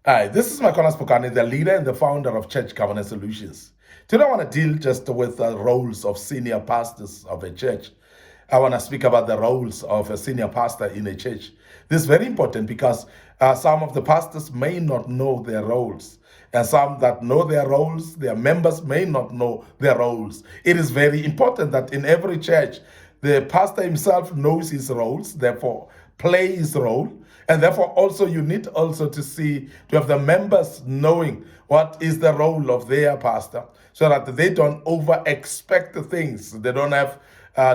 Hi, this is Makonas Pukani, the leader and the founder of Church Covenant Solutions. Today I want to deal just with the roles of senior pastors of a church. I want to speak about the roles of a senior pastor in a church. This is very important because some of the pastors may not know their roles. And some that know their roles, their members may not know their roles. It is very important that in every church, the pastor himself knows his roles, therefore play his role. And therefore also you need also to have the members knowing what is the role of their pastor so that they don't over expect things. They don't have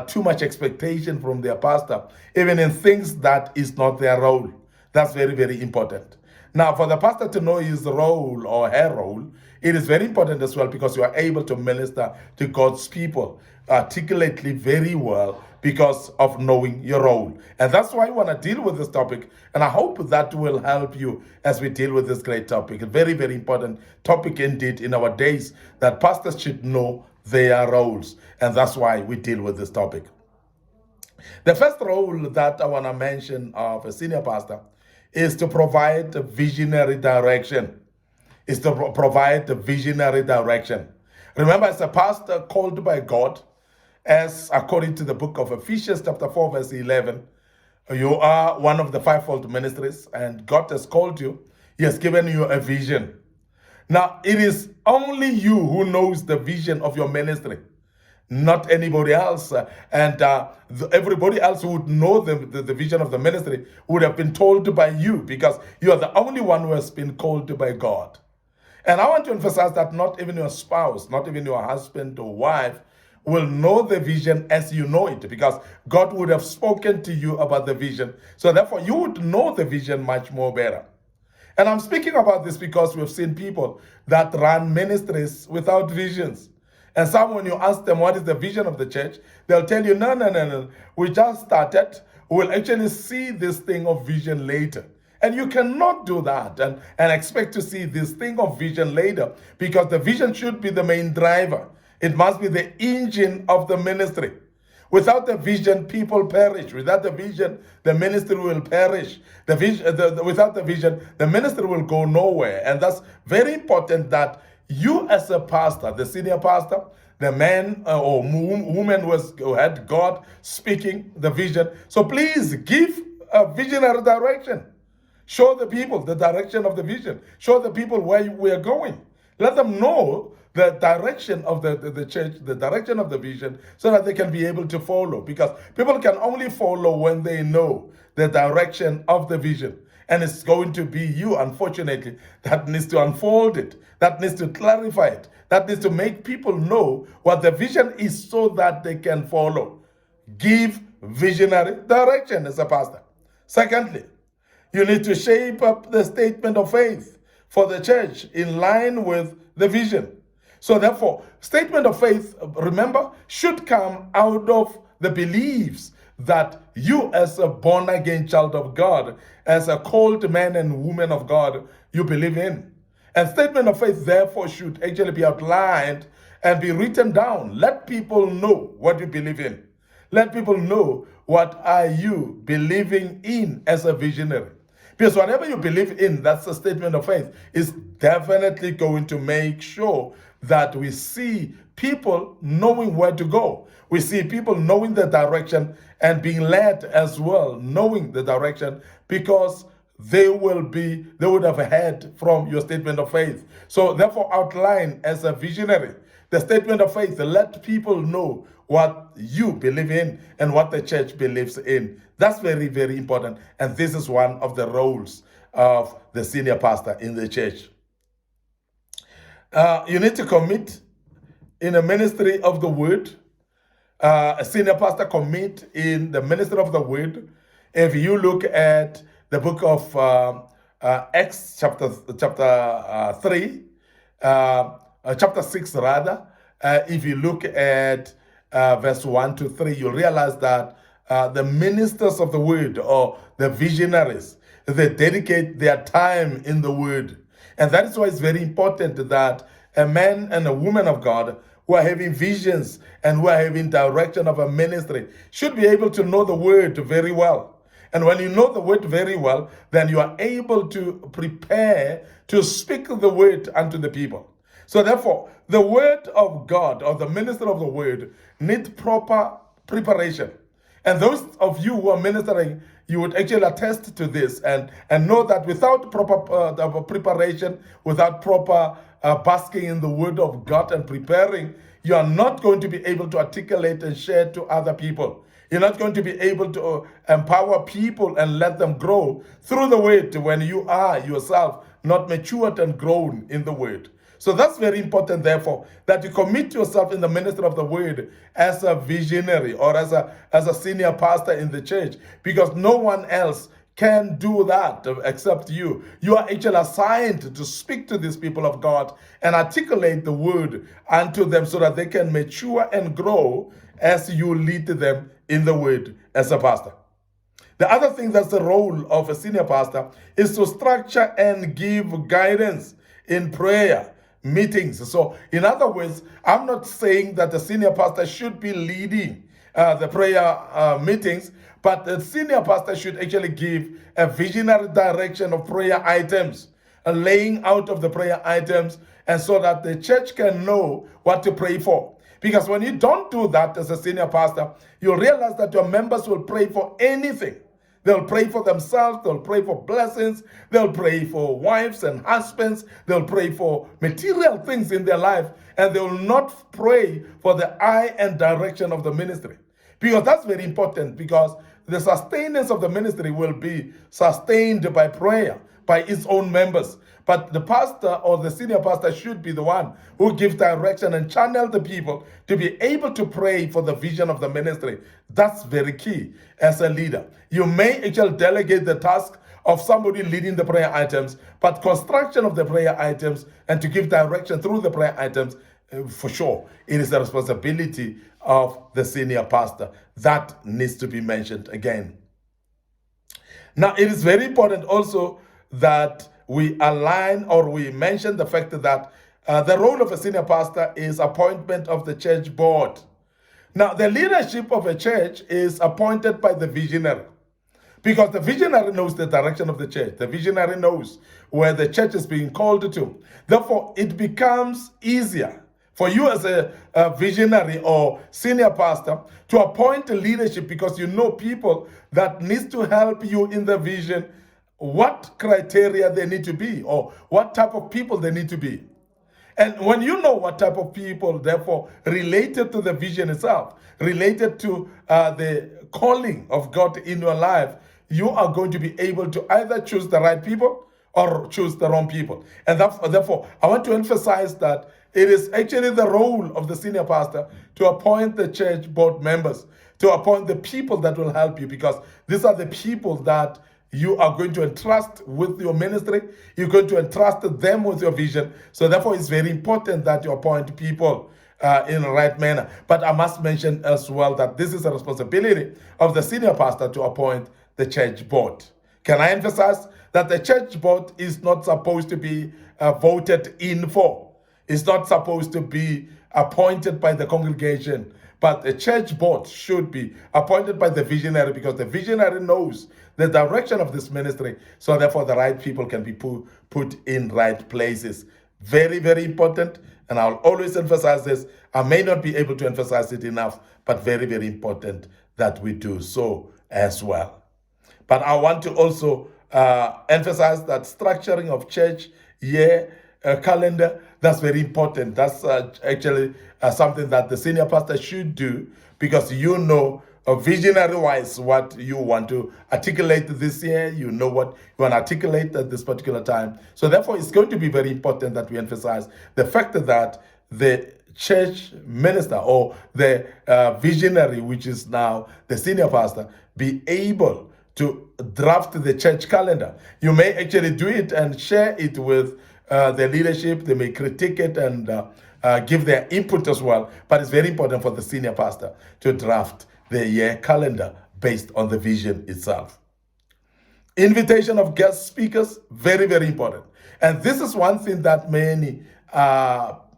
too much expectation from their pastor, even in things that is not their role. That's very, very important. Now, for the pastor to know his role or her role, it is very important as well because you are able to minister to God's people articulately very well because of knowing your role. And that's why I want to deal with this topic. And I hope that will help you as we deal with this great topic. A very, very important topic indeed in our days that pastors should know their roles. And that's why we deal with this topic. The first role that I want to mention of a senior pastor is to provide visionary direction. Provide the visionary direction. Remember, as a pastor called by God, as according to the book of Ephesians chapter 4 verse 11, you are one of the fivefold ministries and God has called you. He has given you a vision. Now, it is only you who knows the vision of your ministry, not anybody else. Everybody else who would know the vision of the ministry would have been told by you because you are the only one who has been called by God. And I want to emphasize that not even your spouse, not even your husband or wife will know the vision as you know it because God would have spoken to you about the vision. So therefore, you would know the vision much more better. And I'm speaking about this because we've seen people that run ministries without visions. And some, when you ask them what is the vision of the church, they'll tell you, no. We just started. We'll actually see this thing of vision later. And you cannot do that and expect to see this thing of vision later because the vision should be the main driver. It must be the engine of the ministry. Without the vision, people perish. Without the vision, the ministry will perish. Without the vision, the ministry will go nowhere. And that's very important that you as a pastor, the senior pastor, the man or woman who had God speaking the vision. So please give a visionary direction. Show the people the direction of the vision. Show the people where we are going. Let them know the direction of the church, the direction of the vision, so that they can be able to follow. Because people can only follow when they know the direction of the vision. And it's going to be you, unfortunately, that needs to unfold it, that needs to clarify it, that needs to make people know what the vision is so that they can follow. Give visionary direction as a pastor. Secondly, you need to shape up the statement of faith for the church in line with the vision. So therefore, statement of faith, remember, should come out of the beliefs that you as a born-again child of God, as a called man and woman of God, you believe in. And statement of faith, therefore, should actually be outlined and be written down. Let people know what you believe in. Let people know what are you believing in as a visionary. Because whatever you believe in, that's a statement of faith, is definitely going to make sure that we see people knowing where to go. We see people knowing the direction and being led as well, knowing the direction, because they would have heard from your statement of faith. So therefore, outline as a visionary the statement of faith. Let people know what you believe in and what the church believes in. That's very, very important. And this is one of the roles of the senior pastor in the church. You need to commit in a ministry of the word. A senior pastor commit in the ministry of the word. If you look at the book of Acts chapter 3, chapter 6 rather, if you look at verse 1 to 3, you'll realize that the ministers of the word, or the visionaries, they dedicate their time in the word. And that is why it's very important that a man and a woman of God who are having visions and who are having direction of a ministry should be able to know the word very well. And when you know the word very well, then you are able to prepare to speak the word unto the people. So therefore, the word of God or the minister of the word need proper preparation. And those of you who are ministering, you would actually attest to this and know that without proper preparation, without proper basking in the word of God and preparing, you are not going to be able to articulate and share to other people. You're not going to be able to empower people and let them grow through the word when you are yourself not matured and grown in the word. So that's very important, therefore, that you commit yourself in the ministry of the word as a visionary or as a senior pastor in the church, because no one else can do that except you. You are actually assigned to speak to these people of God and articulate the word unto them so that they can mature and grow as you lead them in the word as a pastor. The other thing that's the role of a senior pastor is to structure and give guidance in prayer meetings. So, in other words, I'm not saying that the senior pastor should be leading the prayer meetings, but the senior pastor should actually give a visionary direction of prayer items, a laying out of the prayer items, and so that the church can know what to pray for. Because when you don't do that as a senior pastor, you'll realize that your members will pray for anything. They'll pray for themselves, they'll pray for blessings, they'll pray for wives and husbands, they'll pray for material things in their life, and they will not pray for the eye and direction of the ministry. Because that's very important, because the sustenance of the ministry will be sustained by prayer, by its own members. But the pastor or the senior pastor should be the one who gives direction and channel the people to be able to pray for the vision of the ministry. That's very key as a leader. You may actually delegate the task of somebody leading the prayer items, but construction of the prayer items and to give direction through the prayer items, for sure, it is the responsibility of the senior pastor. That needs to be mentioned again. Now, it is very important also that we align or we mention the fact that the role of a senior pastor is appointment of the church board. Now, the leadership of a church is appointed by the visionary, because the visionary knows the direction of the church. The visionary knows where the church is being called to. Therefore, it becomes easier for you as a visionary or senior pastor to appoint a leadership, because you know people that needs to help you in the vision, what criteria they need to be or what type of people they need to be. And when you know what type of people, therefore, related to the vision itself, related to the calling of God in your life, you are going to be able to either choose the right people or choose the wrong people. And therefore, I want to emphasize that it is actually the role of the senior pastor to appoint the church board members, to appoint the people that will help you, because these are the people that you are going to entrust with your ministry. You're going to entrust them with your vision. So therefore, it's very important that you appoint people in the right manner. But I must mention as well that this is a responsibility of the senior pastor to appoint the church board. Can I emphasize that the church board is not supposed to be voted in for? It's not supposed to be appointed by the congregation, but the church board should be appointed by the visionary, because the visionary knows the direction of this ministry. So therefore, the right people can be put in right places. Very, very important. And I'll always emphasize this. I may not be able to emphasize it enough, but very, very important that we do so as well. But I want to also emphasize that structuring of church year calendar, that's very important. That's actually something that the senior pastor should do, because you know visionary-wise what you want to articulate this year. You know what you want to articulate at this particular time. So therefore, it's going to be very important that we emphasize the fact that the church minister or the visionary, which is now the senior pastor, be able to draft the church calendar. You may actually do it and share it with the leadership. They may critique it and give their input as well. But it's very important for the senior pastor to draft the year calendar based on the vision itself. Invitation of guest speakers, very, very important. And this is one thing that many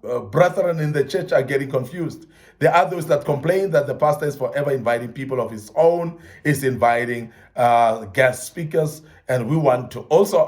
brethren in the church are getting confused. There are those that complain that the pastor is forever inviting people of his own, is inviting guest speakers, and we want to also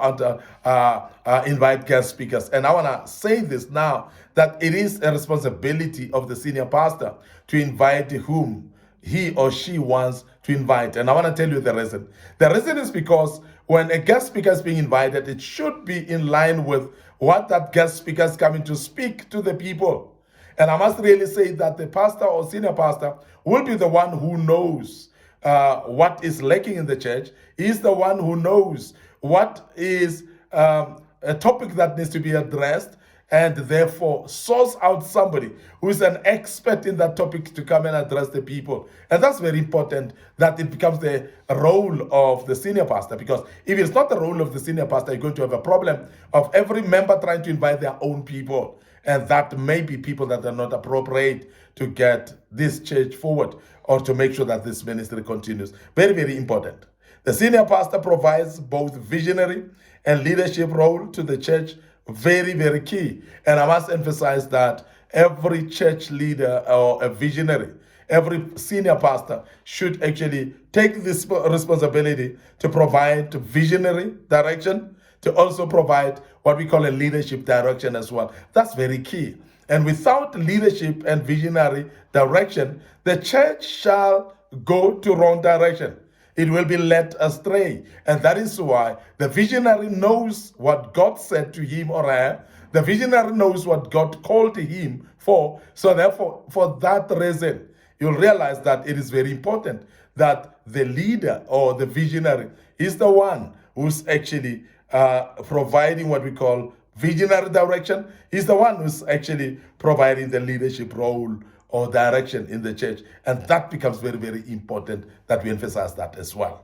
invite guest speakers. And I want to say this now, that it is a responsibility of the senior pastor to invite whom he or she wants to invite. And I want to tell you the reason. The reason is because when a guest speaker is being invited, it should be in line with what that guest speaker is coming to speak to the people. And I must really say that the pastor or senior pastor will be the one who knows what is lacking in the church. He's the one who knows what is a topic that needs to be addressed, and therefore source out somebody who is an expert in that topic to come and address the people. And that's very important, that it becomes the role of the senior pastor, because if it's not the role of the senior pastor, you're going to have a problem of every member trying to invite their own people. And that may be people that are not appropriate to get this church forward or to make sure that this ministry continues. Very, very important. The senior pastor provides both visionary and leadership role to the church. Very, very key. And I must emphasize that every church leader or a visionary, every senior pastor should actually take this responsibility to provide visionary direction, to also provide what we call a leadership direction as well. That's very key. And without leadership and visionary direction, the church shall go to wrong direction. It will be led astray. And that is why the visionary knows what God said to him or her. The visionary knows what God called him for. So therefore, for that reason, you'll realize that it is very important that the leader or the visionary is the one who's actually providing what we call visionary direction. He's the one who's actually providing the leadership role or direction in the church. And that becomes very, very important that we emphasize that as well.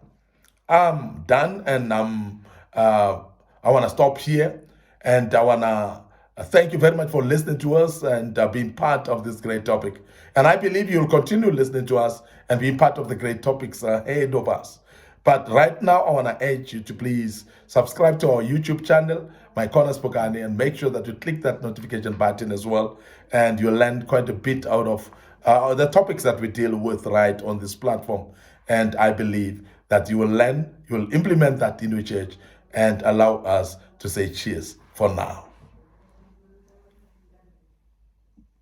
I'm done, and I want to stop here. And I want to thank you very much for listening to us and being part of this great topic. And I believe you'll continue listening to us and being part of the great topics ahead of us. But right now, I want to urge you to please subscribe to our YouTube channel, My Corner Spokane, and make sure that you click that notification button as well. And you'll learn quite a bit out of the topics that we deal with right on this platform. And I believe that you will learn, you will implement that in your church and allow us to say cheers for now.